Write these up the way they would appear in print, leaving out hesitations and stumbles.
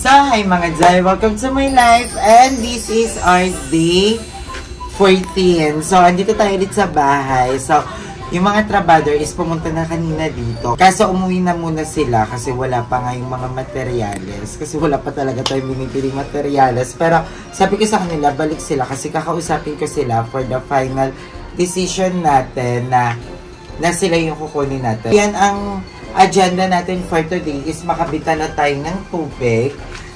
So, hi mga Jai! Welcome to my life and this is our day 14. So, andito tayo ulit sa bahay. So, yung mga trabador is pumunta na kanina dito. Kaso umuwi na muna sila kasi wala pa nga yung mga materyales. Kasi wala pa talaga tayong binibiling materyales. Pero sabi ko sa kanila, balik sila kasi kakausapin ko sila for the final decision natin na sila yung kukunin natin. Yan ang agenda natin for today is makabitan na tayo ng tubig.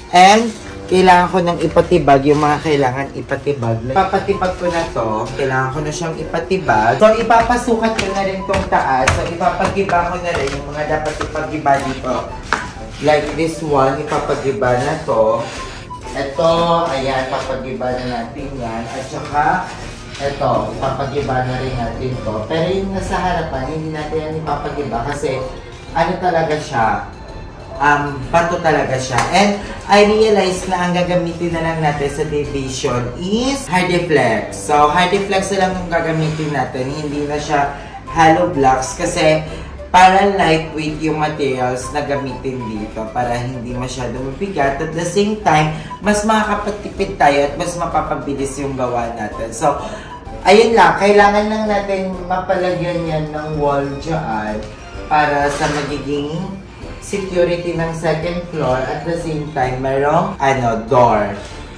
And kailangan ko nang ipatibag yung mga kailangan ipatibag. Ipapatibag ko na to. Kailangan ko na siyang ipatibag. So, ipapasukat ko na rin tong taas. So, ipapagiba ko na rin yung mga dapat ipagiba dito. Like this one, ipapagiba na to. Ito, ayan, ipapagiba na natin yan. At saka, ito, ipapagiba na rin natin to. Pero yung nasa harapan, hindi natin yan ipapagiba kasi ano talaga siya? Bato talaga siya. And I realized na ang gagamitin na lang natin sa division is Hardiflex. So, Hardiflex na lang yung gagamitin natin. Hindi na siya hollow blocks kasi para lightweight yung materials na gamitin dito para hindi masyado mabigat. At the same time, mas makakapagtipid tayo at mas mapapabilis yung gawa natin. So, ayun lang. Kailangan lang natin mapalagyan yan ng wall dyan para sa magiging security ng second floor at the same time mayroong door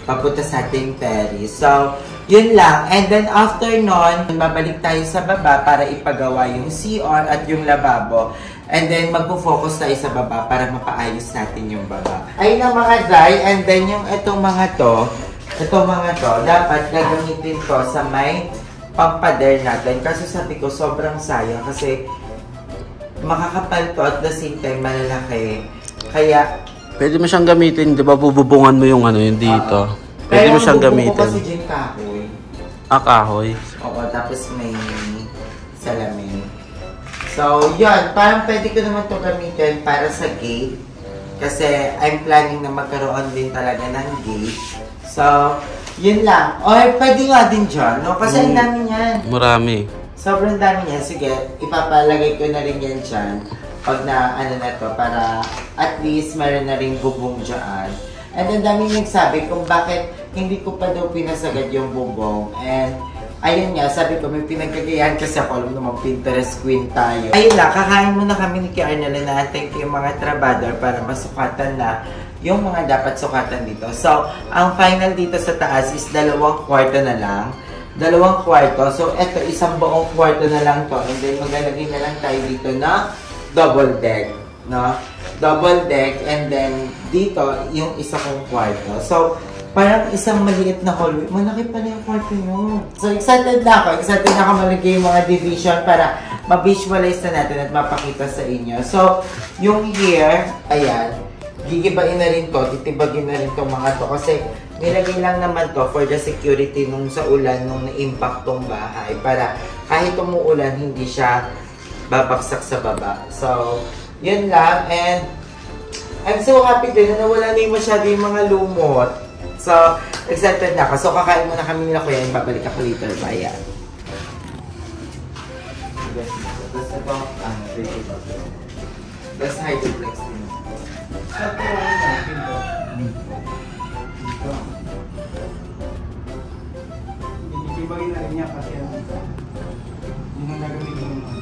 papunta sa ating terrace. So, yun lang. And then after nun, babalik tayo sa baba para ipagawa yung CR at yung lababo. And then magpo-focus tayo sa baba para mapaayos natin yung baba. Ayun ang mga dry. And then yung itong mga to, dapat gagamitin ko sa may pampader natin. Kasi sabi ko, sobrang sayang kasi makakapal to at the same time malalaki. Kaya pwede mo siyang gamitin, 'di ba? Bububungan mo yung yung dito. Pwede mo siyang gamitin. Pero kasi dyan kahoy. Kahoy. Oo, tapos may salamin. So, yun. Parang pwede ko naman to gamitin para sa gate. Kasi I'm planning na magkaroon din talaga ng gate. So, yun lang. Or pwede nga din dyan, no? Kasi ang dami niyan. Marami. Sobrang dami niya. Sige, ipapalagay ko na rin yan dyan. Pag na, na to, para at least meron na rin bubong dyan. And ang dami nagsabi kung bakit hindi ko pa daw pinasagad yung bubong. And, ayun nga, sabi ko, may pinagkagayahan kasi ako, alam naman, Pinterest queen tayo. Ayun lang, kakain muna kami ni Kiara na natin yung mga trabador para masukatan na yung mga dapat sukatan dito. So, ang final dito sa taas is 2 kwarto na lang. 2 kwarto. So, eto, 1 buong kwarto na lang to. And then, maglalagay na lang tayo dito na double deck. No? Double deck. And then, dito, yung 1 kong kwarto. So, parang isang maliit na hallway. Malaki pala yung kwarto nyo. So, excited na ako. Excited na ako malagay yung mga division para ma-visualize na natin at mapakita sa inyo. So, yung here, ayan, gigibain na rin to. Titibagin na rin tong mga to. Kasi, nilagay lang naman to for the security nung sa ulan nung na-impact tong bahay para kahit umuulan hindi siya babaksak sa baba. So, yun lang. And I'm so happy din na nawala na yung masyado yung mga lumot. So, excited na ako. So, kakain muna kami nila kuya. Babalik ako later. Bye. Tapos ito, that's hydroplex din. Ibigay na rin niya kasi yung nagagamitin mo naman.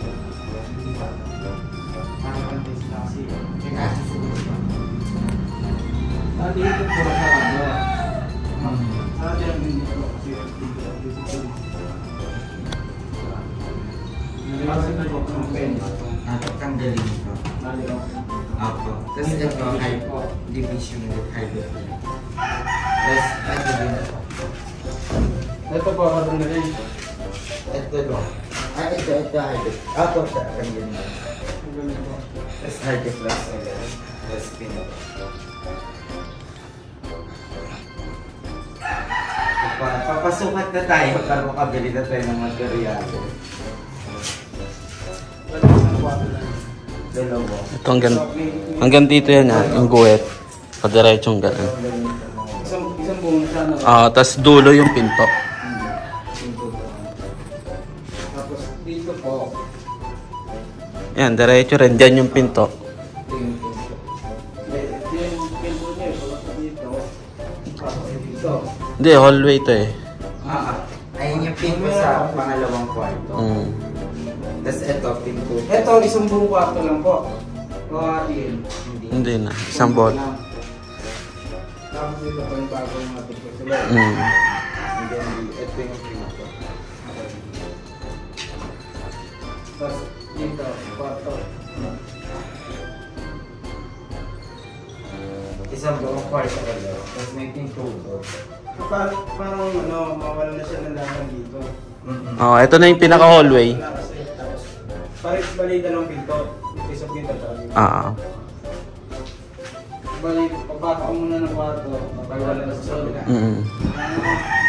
Para pang-test na kasi dito po sa sa dyan din dito kasi nalimasin na po ng pen. Tanggalin ito. Opo. Tapos ito, division with hydroplex. Tapos ito din ito. Ito po, katong na rin. Ito lang. Ito hydroplex. Opo, tanggalin ito. Tapos hydroplex agad. Tapos pinag. Papasukat na tayo para makabili na tayo ng materyales. Dalawa. Ito hanggang dito yan yung guwet. Padiretsong gano'n. Isang buong sana. Tas dulo yung pinto. Tapos dito po. Yan, diretso rin. Diyan yung pinto. Yung pinto niya, dito. Pasok kayo dito. Hindi, hallway to eh. Ayun yung pinto sa pangalawang kwarto. Tapos ito, pinto. Ito, isang buong kwarto lang po. Kawatiin. Hindi na, isang ball. Tapos ito pa yung bagong matupos sila. And then, ito yung pinto. Tapos dito, kwarto. Isang buong kwarto ka lang. Tapos may pinto doon. Parang mawala na siya ng laman dito. Oh, ito na yung pinaka-hallway. Tapos, parang bali dalawang pinto. Dito sa pinto tayo. Bali, pagpasok ko muna ng kwarto, mapagwala na sa kabila.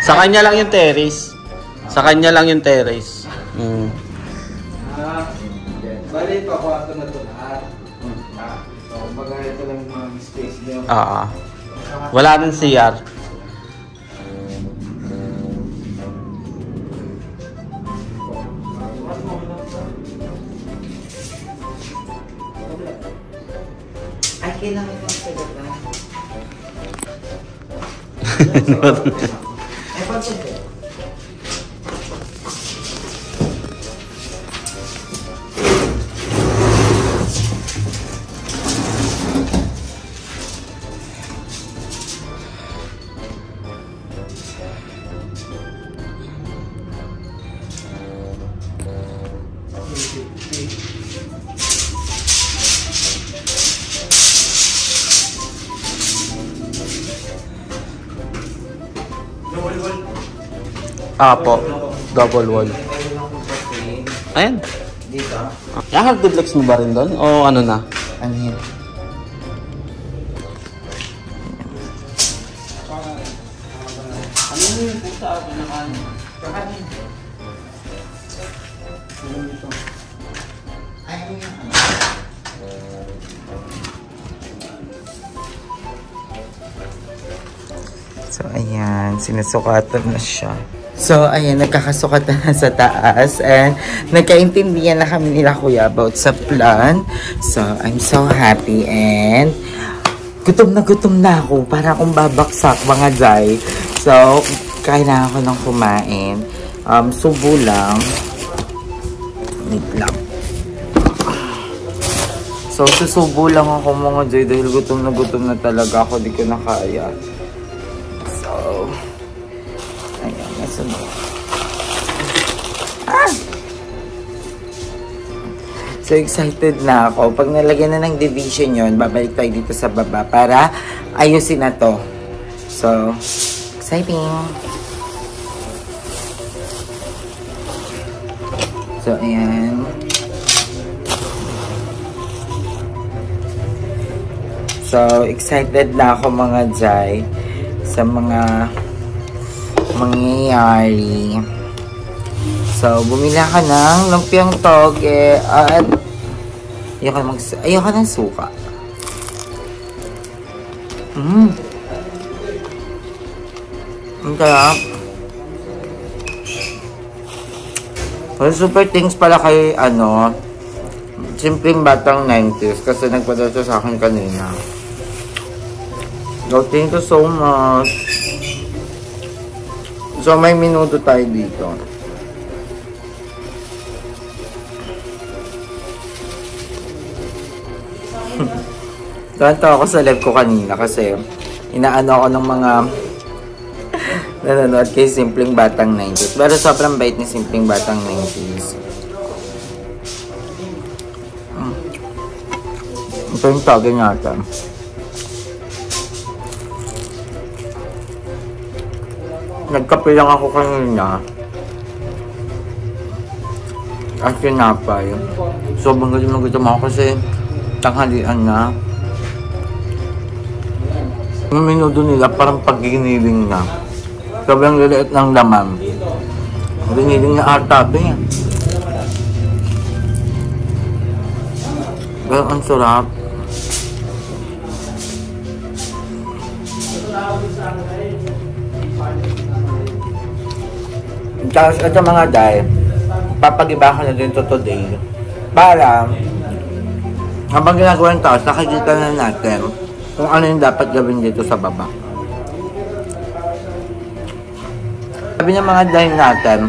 Sa kanya lang yung terrace. Sa kanya lang yung terrace. Bali, pa kwarto na ito lahat. Kumbaga ito lang yung mga space niyo. Wala nang CR. Ay, kailangan mo sa gata. Ay, pagsabi. Po. Double wall. Ayan. Dito. Yung duplex mo ba rin doon? O ano na? Ano yun? Ano yung pusa ako na kanin? Kakanin. Ay, ano yun? So, ayan. Sinusukatan na siya. So, ayan. Nagkakasukatan na sa taas. And, nagkaintindihan na kami nila kuya about sa plan. So, I'm so happy. And, gutom na ako. Para akong babaksak, mga day. So, kailangan ko lang kumain. Subo lang. Wait lang. So, susubo lang ako mga day. Dahil gutom na talaga ako. Di ko na kaya. So, ayan, nasunod. So, excited na ako. Pag nalagyan na ng division yon, babalik tayo dito sa baba para ayusin na to. So, exciting. So, ayan. So, excited na ako mga Jai sa mga mangyayari. So, bumila ka ng lumpiang toge at ayoko ng suka. Ang sarap. Well, super thanks pala kay Simpleng Batang 90s kasi nagpadala siya sa akin kanina. So, thank you so much. So, may minuto tayo dito. Ganto ako sa live ko kanina kasi inaano ako ng mga nanonood kay Simpleng Batang 90s. Pero sobrang bait ni Simpleng Batang 90s. Ito yung toge natin. Nagkape lang ako kanina. At sinapay. Sobrang gutom ako kasi tanghalian na. Yung minuto nila parang pagiginiling na. Sobrang liliit ng laman. Giniling na ata ito yan. Pero ang sarap. Tapos ito mga day, papagiba ko na din to today. Para, habang ginagawa ng taos, nakikita na natin kung ano yung dapat gawin dito sa baba. Sabi ng mga dahil natin,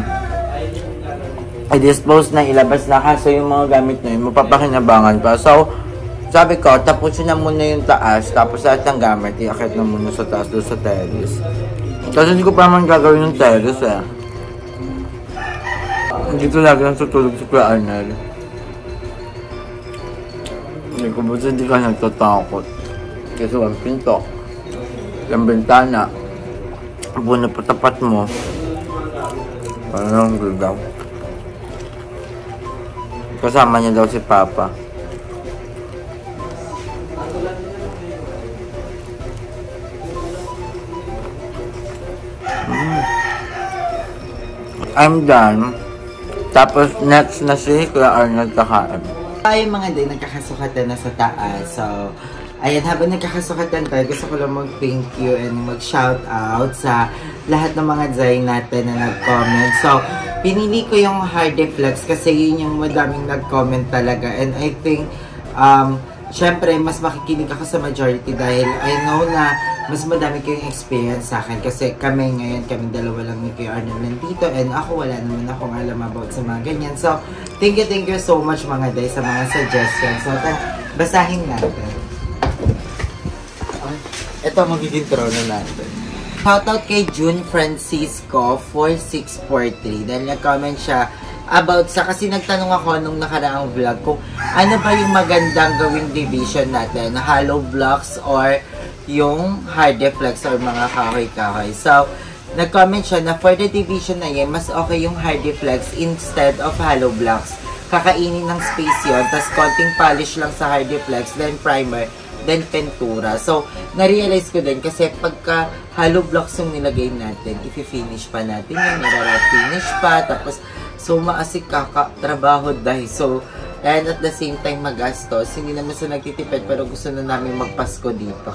i-dispose na, ilabas na, kasi yung mga gamit na yun, mapapakinabangan pa. So, sabi ko, tapusin na muna yung taas, tapos lahat ng gamit, iakit na muna sa taas doon sa terrace. Kasi hindi ko pa naman gagawin yung terrace eh. Dito lagi nang tutulog si Kuya Arnel. Hindi ko ba hindi ka nagtatakot? Kasi walang pinto, yung bintana, buo na patapat mo. Parang daw. Kasama niya daw si Papa. I'm done. Tapos next na si Kuya Arnold kakain. Tayo mga day, nagkakasukatan na sa taas. So, ayan, habang nagkakasukatan tayo, gusto ko lang mag-thank you and mag-shout out sa lahat ng mga day natin na nag-comment. So, pinili ko yung Hardiflex kasi yun yung madaming nag-comment talaga. And I think, syempre, mas makikinig ako sa majority dahil I know na mas madami kayong experience sa akin kasi kami ngayon, kami dalawa lang ni Kuya Arnold nandito and ako wala naman akong alam about sa mga ganyan. So, thank you so much mga day sa mga suggestions. So, basahin natin. Ito magiging trono natin. Shoutout kay June Francisco 4643 dahil nag-comment siya about sa, kasi nagtanong ako nung nakaraang vlog kung ano ba yung magandang gawing division natin, hollow blocks or yung Hardiflex or mga kahoy-kahoy. So, nag-comment siya na for the division na yun, mas okay yung Hardiflex instead of hollow blocks. Kakainin ng space yun, tas konting polish lang sa Hardiflex, then primer, then pintura. So, na-realize ko din kasi pagka hollow blocks yung nilagay natin, i-finish pa natin yun, finish pa, tapos so maasik trabaho dahil. So, and at the same time magastos. Hindi naman sa nagtitipid pero gusto na namin magpasko dito.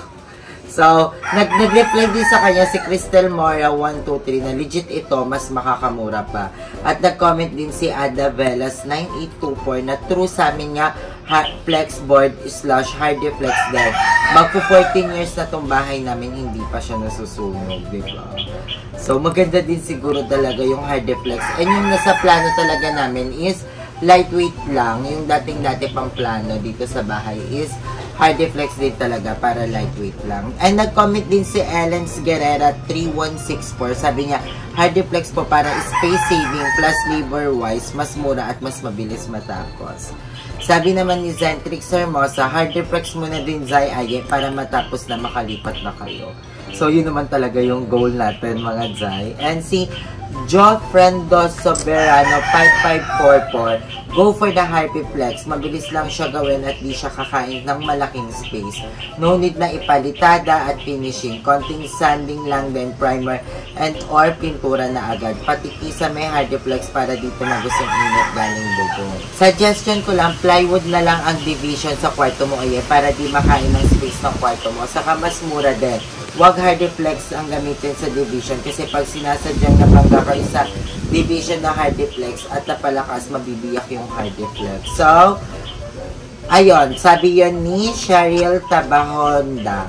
So, nag-reply din sa kanya si Crystal Mora 123 na legit ito, mas makakamura pa. At nag-comment din si Ada Velas 9824 na true sa amin nga flexboard / Hardiflex din. Magpo 14 years na tong bahay namin, hindi pa siya nasusunog, diba? So, maganda din siguro talaga yung Hardiflex. And yung nasa plano talaga namin is lightweight lang. Yung dating-dati pang plano dito sa bahay is Hardiflex din talaga para lightweight lang. And nag-comment din si Ellen Guerrera 3164. Sabi niya, Hardiflex po para space saving plus labor wise, mas mura at mas mabilis matapos. Sabi naman ni Zentrix Hermosa, Hardiflex muna din Zay Aye para matapos na makalipat na kayo. So yun naman talaga yung goal natin mga Zay. And si Jofrendo Soberano 5544, go for the Hardiflex. Mabilis lang siya gawin at di siya kakain ng malaking space. No need na ipalitada at finishing. Konting sanding lang din, primer and or pintura na agad. Pati kisa may Hardiflex para dito na gustong init galing bubong. Suggestion ko lang, plywood na lang ang division sa kwarto mo ay para di makain ng space ng kwarto mo. Saka mas mura din. Huwag Hardiflex ang gamitin sa division kasi pag sinasadyang napangga kayo sa division ng Hardiflex at napalakas, mabibiyak yung Hardiflex. So, ayun, sabi yun ni Cheryl Tabahonda.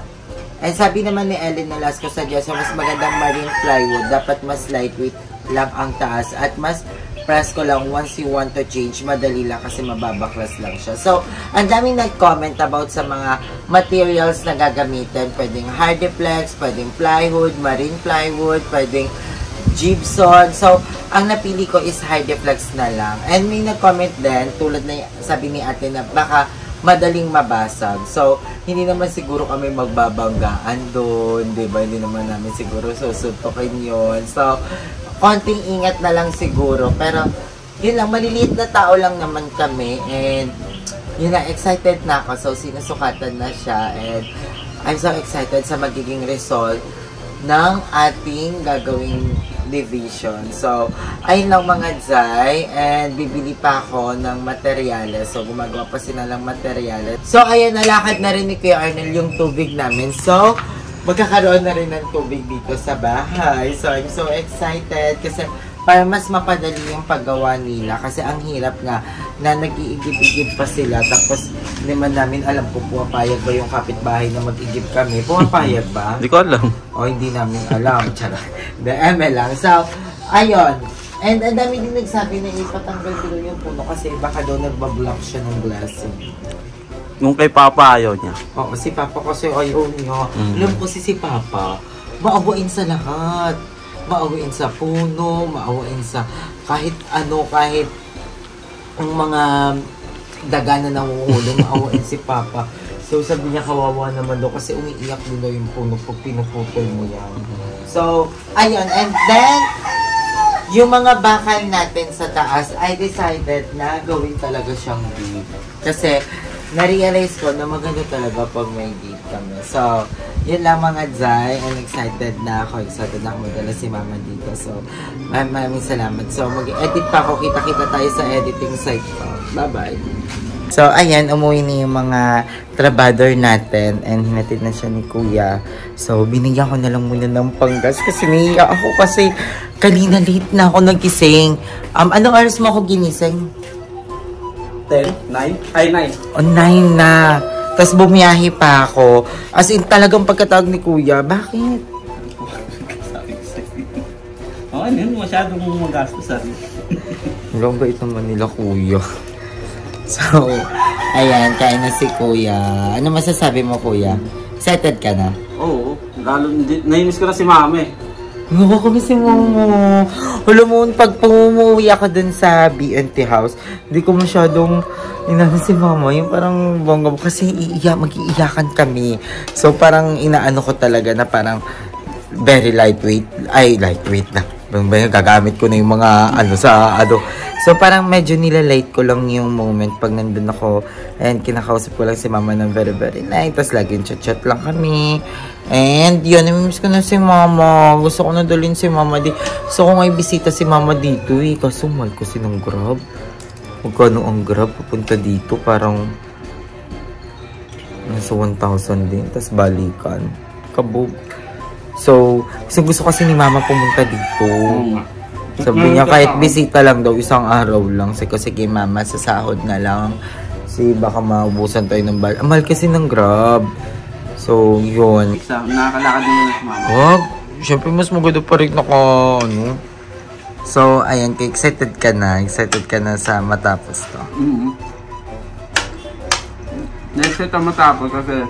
And sabi naman ni Ellen Nolasco, suggest mas magandang marine plywood, dapat mas lightweight lang ang taas at mas press ko lang once you want to change, madali lang kasi mababaklas lang siya. So, ang daming nag-comment about sa mga materials na gagamitin. Pwedeng Hardiflex, pwedeng plywood, marine plywood, pwedeng gypsum. So, ang napili ko is Hardiflex na lang. And may nag-comment din, tulad na sabi ni ate na baka madaling mabasag. So, hindi naman siguro kami magbabanggaan doon, diba? Hindi naman namin siguro susuntokin yun. So, konting ingat na lang siguro. Pero, yun lang, maliliit na tao lang naman kami. And, yun na, excited na ako. So, sinusukatan na siya. And, I'm so excited sa magiging result ng ating gagawing division. So, ayun lang mga Zay. And, bibili pa ako ng materyales. So, gumagawa pa sila ng materyales. So, ayan, nalakad na rin ni Kuya Arnel yung tubig namin. So, magkakaroon na rin ng tubig dito sa bahay. So, I'm so excited kasi para mas mapadali yung paggawa nila. Kasi ang hirap nga na nag-iigib-igib pa sila. Tapos, hindi man namin alam kung pumapayag ba yung kapitbahay na mag-igib kami. Pumapayag ba? Hindi ko alam. O, hindi namin alam. Charot. The lang. So, ayun. And ang dami din nagsabi na ipatanggal ko daw yung puno kasi baka daw nagbablock siya ng glass. Nung kay Papa ayaw niya. Oo, si Papa kasi ayaw niya. Alam ko si Papa, maawain sa lahat. Maawain sa puno, maawain sa kahit ano, kahit ang mga daga na nanguhulong, maawain si Papa. So sabi niya kawawa naman daw kasi umiiyak din daw yung puno pag pinuputol mo yan. So, ayun. And then, yung mga bakal natin sa taas, I decided na gawin talaga siyang gate. Kasi, na-realize ko na maganda talaga pag may gate kami. So, yun lang mga Zay. I'm excited na ako. Excited na ako magdala si Mama dito. So, maraming salamat. So, mag-edit pa ako. Kita-kita tayo sa editing site ko. Bye-bye. So, ayan. Umuwi na yung mga trabador natin. And hinatid na siya ni Kuya. So, binigyan ko na lang muna ng panggas. Kasi naiiyak ako kasi kanina late na ako nagising. Anong oras mo ako ginising? 10? 9? Ay, 9. O, 9 na. Tapos bumiyahe pa ako. As in, talagang pagkatawag ni Kuya, bakit? Oo, yun. Masyadong magastos sa rin. Walang bait naman nila, Kuya. So, ayan, kain na si Kuya. Ano masasabi mo, Kuya? Excited ka na? Oo. Lalo, nainis ko na si Mama eh. Oo, kami si Momo. Alam mo, pag pumuwi ako dun sa BNT house, hindi ko masyadong inaano si Mama. Yung parang bongga mo. Kasi mag-iiyakan kami. So, parang inaano ko talaga na parang very lightweight. Ay, lightweight na. Gagamit ko na yung mga ano sa ano. So, parang medyo nilalate ko lang yung moment pag nandun ako. And kinakausap ko lang si Mama ng very, very nice. Tapos laging chat-chat lang kami. And yun, namimiss ko na si Mama. Gusto ko na dalhin si Mama di. Gusto ko nga ibisita si Mama dito eh. Kaso mahal kasi ng Grab. Magkano ang Grab pupunta dito? Parang nasa 1,000 din. Tapos balikan. Kabog. So, gusto kasi ni Mama pumunta dito. Sabi niya kahit bisita lang daw, isang araw lang. Kasi kay Mama sa sahod na lang. Kasi baka maubusan tayo ng bal. Mahal kasi ng Grab. So, yun. Nakakalakad din na si Mama. Wag. Siyempre, mas maganda pa rin naka, ano. So, ayan. Excited ka na. Excited ka na sa matapos to. Na-excited ang matapos kasi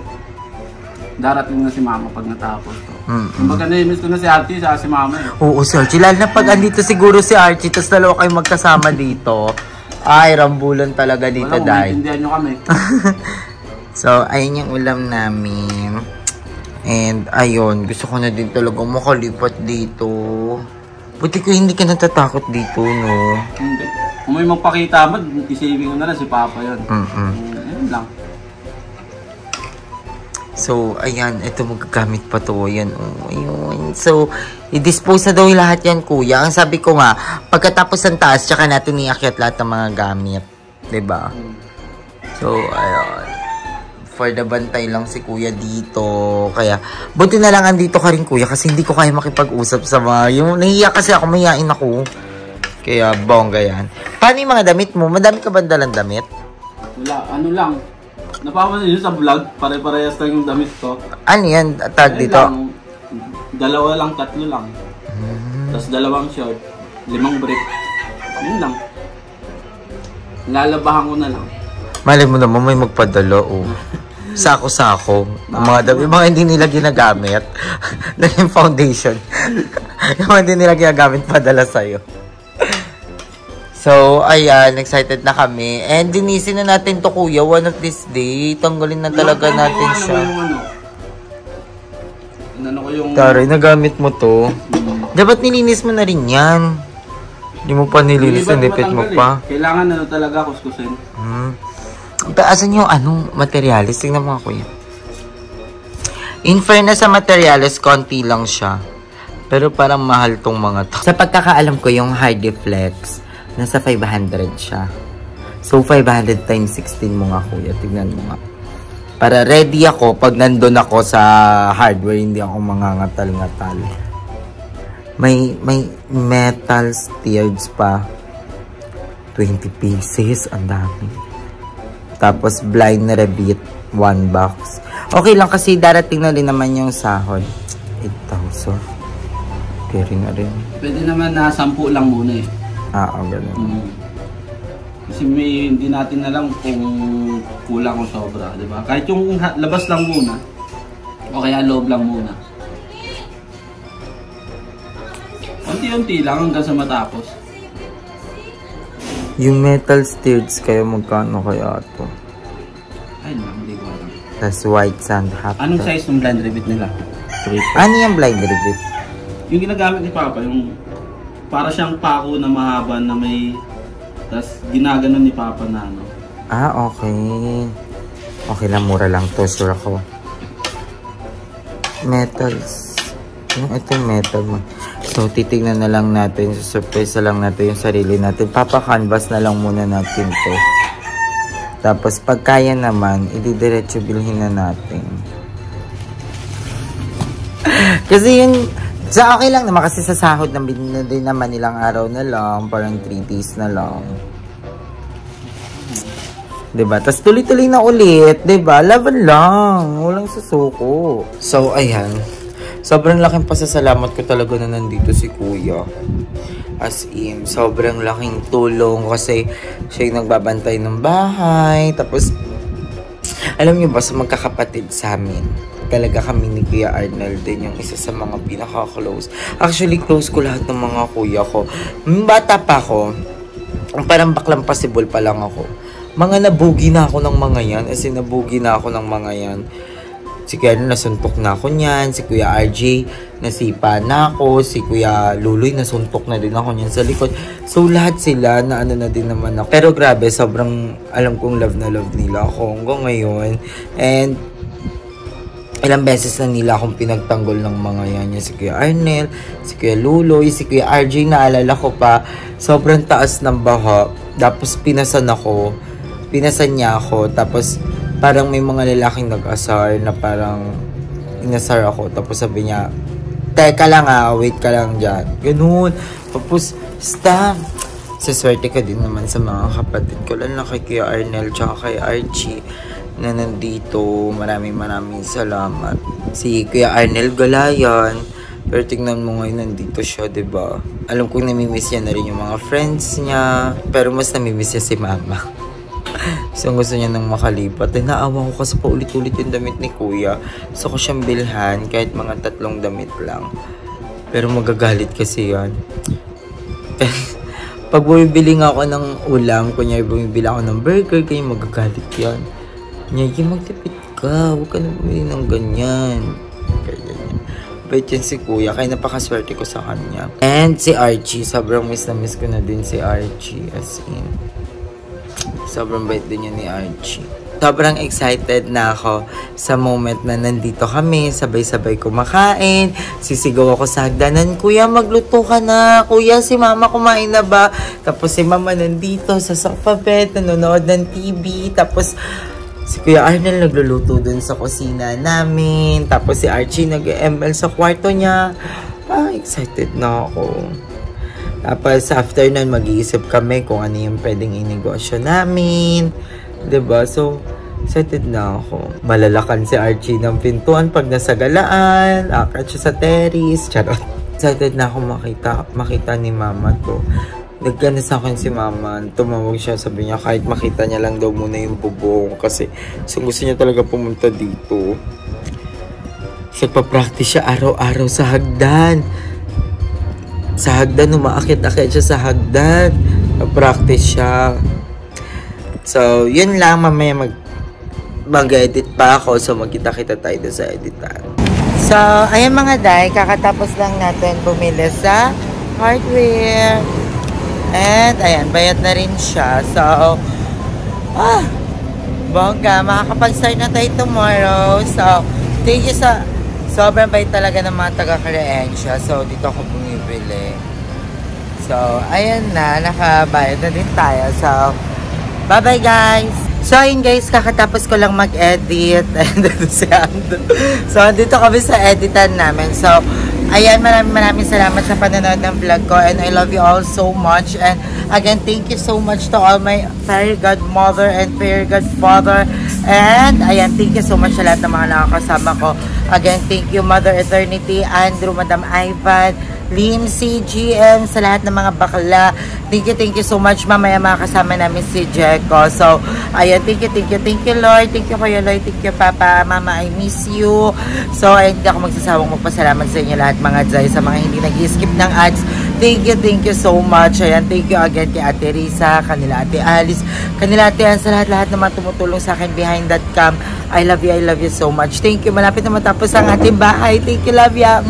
darating na si Mama pag natapos to. Kumbaga na-miss ko na si Archie sa si Mama eh. Oo, si Archie. Lalo na pag andito siguro si Archie, tapos dalawa kayo magkasama dito. Ay, rambulan talaga dito, dahil. Maintindihan nyo kami. So, ayun yung ulam namin. And, ayun. Gusto ko na din talaga makalipat dito. Buti ko hindi ka natatakot dito, no? Hindi. Kung may magpakita ba, isaving ko na lang si Papa yun. Ayun lang. So, ayan. Ito magagamit pa to. Ayan, oh. Ayun. So, i-dispose na daw lahat yan, Kuya. Ang sabi ko nga, pagkatapos ng taas, tsaka natin iakyat lahat ng mga gamit. Diba? So, ayun. For the bantay lang si Kuya dito. Kaya, buti na lang andito ka rin, Kuya. Kasi hindi ko kaya makipag-usap sa mga... Yung nahiya kasi ako, mahihain ako. Kaya, bongga yan. Paano yung mga damit mo? Madami ka ba dalang damit? Wala, ano lang. Napapansin nyo sa vlog, pare-parehas lang yung damit ko. Ano yan? Tag dito? Lang, 2 lang, 3 lang. Tapos 2 short, 5 brief. Yun lang. Lalabahan ko na lang. Malay mo naman may magpadala, oh. Sako-sako. Yung mga hindi nila ginagamit. Yung foundation. Yung mga hindi nila ginagamit padala sa'yo. So, ayan. Excited na kami. And dinisin na natin to, Kuya. One of this day. Tanggalin na talaga natin siya. Taray, nagamit mo to. Dapat nilinis mo na rin yan. Hindi mo pa nilinis. Nilipit mo pa. Kailangan na talaga kuskusin. Asan yung anong materialis? Tingnan mo, Kuya. In fairness sa materialis, konti lang siya. Pero parang mahal tong mga to. Sa pagkakaalam ko, yung Hardiflex, nasa 500 siya. So, 500 times 16 mo nga, Kuya. Tignan mo nga. Para ready ako pag nandun ako sa hardware, hindi ako mangangatal-ngatal. May metal steers pa. 20 pieces. Ang dami. Tapos blind rabbit. 1 box. Okay lang kasi darating na rin naman yung sahod. 8,000. Carry na rin. Pwede naman na 10 lang muna eh. Ganun. Kasi hindi natin alam kung kulang o sobra, di ba? Kahit yung labas lang muna. O kaya loob lang muna. Unti-unti lang hanggang sa matapos. Yung metal steers kayo magkano kaya ito? Ay naman, hindi ko alam. Tapos white sand half. Anong size ng blind rabbit nila? Ano yung blind rabbit? Yung ginagamit ni Papa, yung para siyang pako na mahaba na may tas ginaganon ni Papa na ano. Okay. Okay lang, mura lang to, sure ako. Metals. Ito yung metal mo. So, titignan na lang natin. Surprise na lang natin yung sarili natin. Papa-canvas na lang muna natin to. Tapos, pag kaya naman, ididiretso bilhin na natin. Kasi yun, okay lang naman kasi sa sahod na din naman ilang araw na lang. Parang 3 days na lang. Diba? Tapos tuloy-tuloy na ulit. Diba? Laban lang. Walang susuko. So, ayan. Sobrang laking pasasalamat ko talaga na nandito si Kuya. As in, sobrang laking tulong kasi siya yung nagbabantay ng bahay. Tapos, alam niyo ba, sa magkakapatid sa amin, talaga kami ni Kuya Arnel din yung isa sa mga pinaka-close. Actually, close ko lahat ng mga kuya ko. Bata pa ako, parang baklang possible pa lang ako. Mga nabugi na ako ng mga yan. As in, nabugi na ako ng mga yan. Si Kuya nasuntok na ako niyan. Si Kuya RJ, nasipa na ako. Si Kuya Luloy, nasuntok na din ako niyan sa likod. So, lahat sila, na ano na din naman ako. Pero grabe, sobrang alam kong love na love nila ako hanggang ngayon. And, ilang beses na nila akong pinagtanggol ng mga yan. Si Kuya Arnel, si Kuya Luloy, si Kuya RJ, naalala ko pa. Sobrang taas ng baha. Tapos, pinasan niya ako. Tapos, parang may mga lalaking nag-asar na parang inasar ako. Tapos sabi niya, teka lang wait ka lang dyan. Ganun. Tapos, stop. Saswerte ka din naman sa mga kapatid ko. Lalo na kay Kuya Arnel tsaka kay Archie na nandito. Maraming salamat. Si Kuya Arnel Galayan. Pero tignan mo ngayon nandito siya, diba? Alam kong namimiss niya na rin yung mga friends niya. Pero mas namimiss niya si Mama. So, gusto niya nang makalipat. Naawa ko kasi paulit-ulit yung damit ni Kuya. So, ko siyang bilhan kahit mga 3 damit lang. Pero magagalit kasi yan. Pag bumibili nga ako ng ulam, kunyari bumibili ako ng burger, kaya magagalit yan. Nyagi, magtipid ka. Huwag ka na bumili ng ganyan. Bait yan si Kuya, kaya napakaswerte ko sa kanya. And si Archie, sobrang miss na miss ko na din si Archie. As in, sobrang bait din yun ni Archie. Sobrang excited na ako sa moment na nandito kami, sabay-sabay kumakain. Sisigaw ako sa hagdanan, Kuya, magluto ka na. Kuya, si Mama kumain na ba? Tapos si Mama nandito sa sofa bed, nanonood ng TV. Tapos si Kuya Arnel nagluluto dun sa kusina namin. Tapos si Archie nag-ML sa kwarto niya. Excited na ako. Tapos, after nun, mag-iisip kami kung ano yung pwedeng inegosyo namin. Diba? So, excited na ako. Malalakan si Archie ng pintuan pag nasa galaan. Akit siya sa terrace. Charot. Excited na ako makita ni Mama to. Nagkana sa akin si Mama. Tumawag siya. Sabi niya, kahit makita niya lang daw muna yung bubong. Kasi, so gusto niya talaga pumunta dito. Nagpa-practice siya araw-araw sa hagdan. Sa hagdan, umaakit-akit siya sa hagdan. Practice siya. So, yun lang. Mamaya mag-edit pa ako. So, magkita-kita tayo sa editan. So, ayan mga day. Kakatapos lang natin bumili sa hardware. And, ayan. Bayad na rin siya. So, bongga. Makakapag-start na tayo tomorrow. So, thank you sa... Sobrang bait talaga ng mga taga-Creencia. So, dito ako bumibili. So, ayan na. Nakabayad na din tayo. So, bye-bye guys! So, ayun guys. Kakatapos ko lang mag-edit. So, dito kami sa editan namin. So, Ayan, maraming salamat sa panonood ng vlog ko and I love you all so much. And again, thank you so much to all my fairy godmother and fairy godfather. And ayan, thank you so much sa lahat ng mga nakakasama ko. Again, thank you Mother Eternity, Andrew, Madam Ivan, Lindsay, GM, sa lahat ng mga bakla. Thank you so much. Mamaya makakasama namin si Jeko. So, ayan, thank you Lord. Thank you Kuya Lloyd. Thank you Papa. Mama, I miss you. So, ayun, hindi ako magsasawang magpasalamat sa inyo lahat mga Jai, sa mga hindi nag-skip ng ads. Thank you so much. Ayan, thank you again kay Ate Risa, kanila Ate Alice, kanila Ate Ann, sa lahat naman tumutulong sa akin behind that cam. I love you so much. Thank you. Malapit na matapos ang ating bahay. Thank you, love ya.